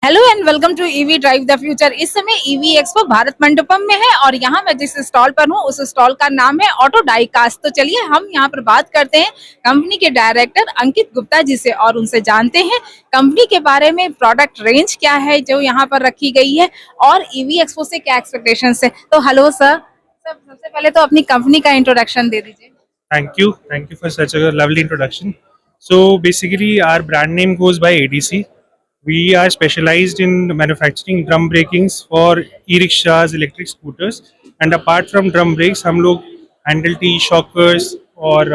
Hello and welcome to EV drive the future. इस समय EV expo Bharat Mandapam में है और यहाँ मैं जिस स्टॉल पर हूँ उस स्टॉल का नाम है ऑटो डाई कास्ट। तो चलिए हम यहाँ पर बात करते हैं कंपनी के डायरेक्टर अंकित गुप्ता जी से और उनसे जानते हैं कंपनी के बारे में, प्रोडक्ट रेंज क्या है जो यहाँ पर रखी गई है और ईवी एक्सपो से क्या एक्सपेक्टेशन है। तो हेलो सर, सबसे पहले तो अपनी कंपनी का इंट्रोडक्शन दे दीजिए। Thank you for such a lovely introduction. So basically, our brand name goes by ADC. We are specialized in manufacturing drum brakings for e-rickshaws, electric scooters, and apart from drum brakes, हम लोग handle T shockers और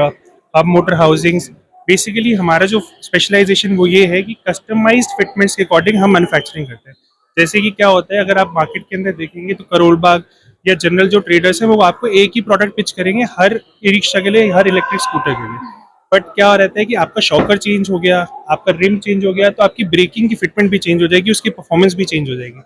hub motor housings. Basically, हमारा जो specialization वो ये है कि customized fitments के according हम manufacturing करते हैं। जैसे कि क्या होता है, अगर आप मार्केट के अंदर देखेंगे तो करोल बाग या जनरल जो ट्रेडर्स हैं वो आपको एक ही प्रोडक्ट पिच करेंगे हर ई रिक्शा के लिए, हर इलेक्ट्रिक स्कूटर के लिए। बट क्या रहता है कि आपका शॉकर चेंज हो गया, आपका रिम चेंज हो गया, तो आपकी ब्रेकिंग की फिटमेंट भी चेंज हो जाएगी, उसकी परफॉर्मेंस भी चेंज हो जाएगी।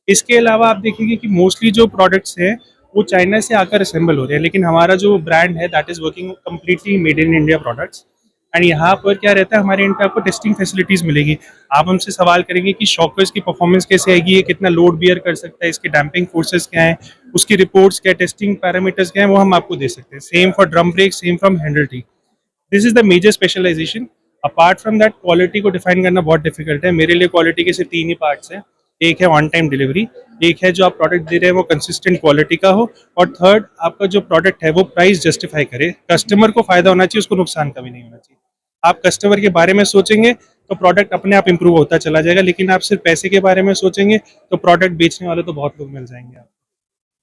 इसके अलावा आप देखेंगे कि मोस्टली जो प्रोडक्ट्स हैं वो चाइना से आकर असेंबल हो रहे हैं, लेकिन हमारा जो ब्रांड है that is working completely made in India products. And यहाँ पर क्या रहता है, हमारे एंड पे आपको टेस्टिंग फैसिलिटीज़ मिलेगी। आप हमसे सवाल करेंगे कि शॉकर्स की परफॉर्मेंस कैसे आएगी, ये कितना लोड बियर कर सकता है, इसके डैम्पिंग फोर्सेस क्या हैं, उसकी रिपोर्ट्स क्या, टेस्टिंग पैरामीटर्स क्या हैं, वो हम आपको दे सकते हैं। Same for drum brake, same from handle T. This is the major specialisation. Apart from that, quality को डिफाइन करना बहुत डिफिकल्ट है। मेरे लिए क्वालिटी के सिर्फ 3 ही पार्ट्स हैं। एक है ऑन टाइम डिलीवरी, एक है जो आप प्रोडक्ट दे रहे हैं वो कंसिस्टेंट क्वालिटी का हो, और थर्ड आपका जो प्रोडक्ट है वो प्राइस जस्टिफाई करे। कस्टमर को फायदा होना चाहिए, उसको नुकसान कभी नहीं होना चाहिए। आप कस्टमर के बारे में सोचेंगे तो प्रोडक्ट अपने आप इंप्रूव होता चला जाएगा, लेकिन आप सिर्फ पैसे के बारे में सोचेंगे तो प्रोडक्ट बेचने वाले तो बहुत लोग मिल जाएंगे आपको।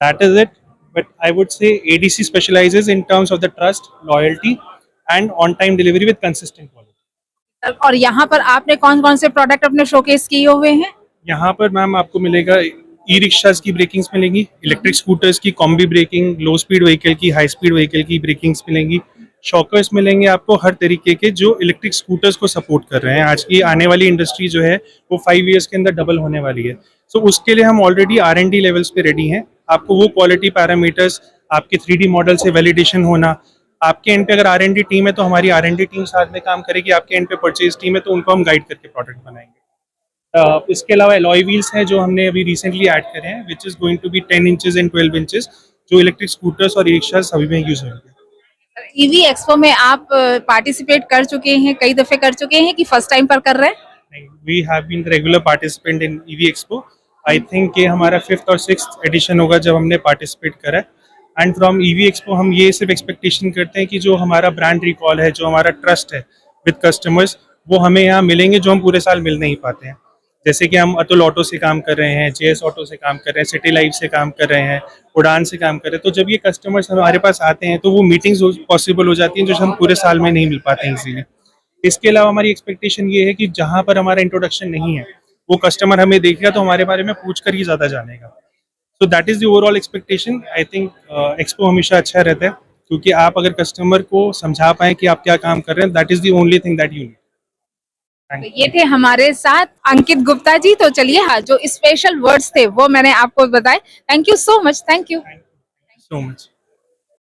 That is it. But I would say ADC specializes in terms of the trust, loyalty, and on-time delivery with consistent quality. और यहाँ पर आपने कौन कौन से प्रोडक्ट अपने शोकेस किए हुए हैं? यहाँ पर मैम आपको मिलेगा ई रिक्शाज की ब्रेकिंग्स मिलेंगी, इलेक्ट्रिक स्कूटर्स की कॉम्बी ब्रेकिंग, लो स्पीड व्हीकल की, हाई स्पीड व्हीकल की ब्रेकिंग्स मिलेंगी, शॉकर्स मिलेंगे आपको हर तरीके के जो इलेक्ट्रिक स्कूटर्स को सपोर्ट कर रहे हैं। आज की आने वाली इंडस्ट्री जो है वो 5 ईयर्स के अंदर डबल होने वाली है। सो उसके लिए हम ऑलरेडी R&D लेवल्स पे रेडी हैं। आपको वो क्वालिटी पैरामीटर्स, आपके 3D मॉडल से वैलिडेशन होना, आपके एंड पे अगर R&D टीम है तो हमारी R&D टीम साथ में काम करेगी, आपके एंड पे परचेज टीम है तो उनको हम गाइड करके प्रोडक्ट बनाएंगे। इसके अलावा एलॉय व्हील्स हैं जो हमने अभी रिसेंटली ऐड करे हैं, which is going to be 10 inches and 12 inches, जो इलेक्ट्रिक स्कूटर्स और ई-रिक्शाज सभी में यूज होंगे। ईवी एक्सपो में आप पार्टिसिपेट कर चुके हैं, कई दफे कर चुके हैं कि फर्स्ट टाइम पर कर रहे हैं? We have been regular participant in EV expo. I think ये हमारा 5th और 6th एडिशन होगा जब हमने पार्टिसिपेट करा है। एंड फ्रॉम ईवी एक्सपो हम ये सिर्फ एक्सपेक्टेशन करते हैं कि जो हमारा ब्रांड रिकॉल है, जो हमारा ट्रस्ट है विद कस्टमर्स, वो हमें यहाँ मिलेंगे जो हम पूरे साल मिल नहीं पाते हैं। जैसे कि हम अतुल ऑटो से काम कर रहे हैं, JS ऑटो से काम कर रहे हैं, सिटी लाइफ से काम कर रहे हैं, उड़ान से काम कर रहे हैं। तो जब ये कस्टमर्स हमारे पास आते हैं तो वो मीटिंग्स पॉसिबल हो जाती हैं जो हम पूरे साल में नहीं मिल पाते हैं इजीली। इसके अलावा हमारी एक्सपेक्टेशन ये है कि जहाँ पर हमारा इंट्रोडक्शन नहीं है वो कस्टमर हमें देखेगा तो हमारे बारे में पूछ कर ही ज़्यादा जानेगा। So that is the overall expectation. I think expo हमेशा अच्छा रहता है क्योंकि आप अगर कस्टमर को समझा पाएँ कि आप क्या काम कर रहे हैं, that is the only thing that you need. तो ये थे हमारे साथ अंकित गुप्ता जी। तो चलिए, हाँ, जो स्पेशल वर्ड्स थे वो मैंने आपको बताए। Thank you so much. Thank you so much.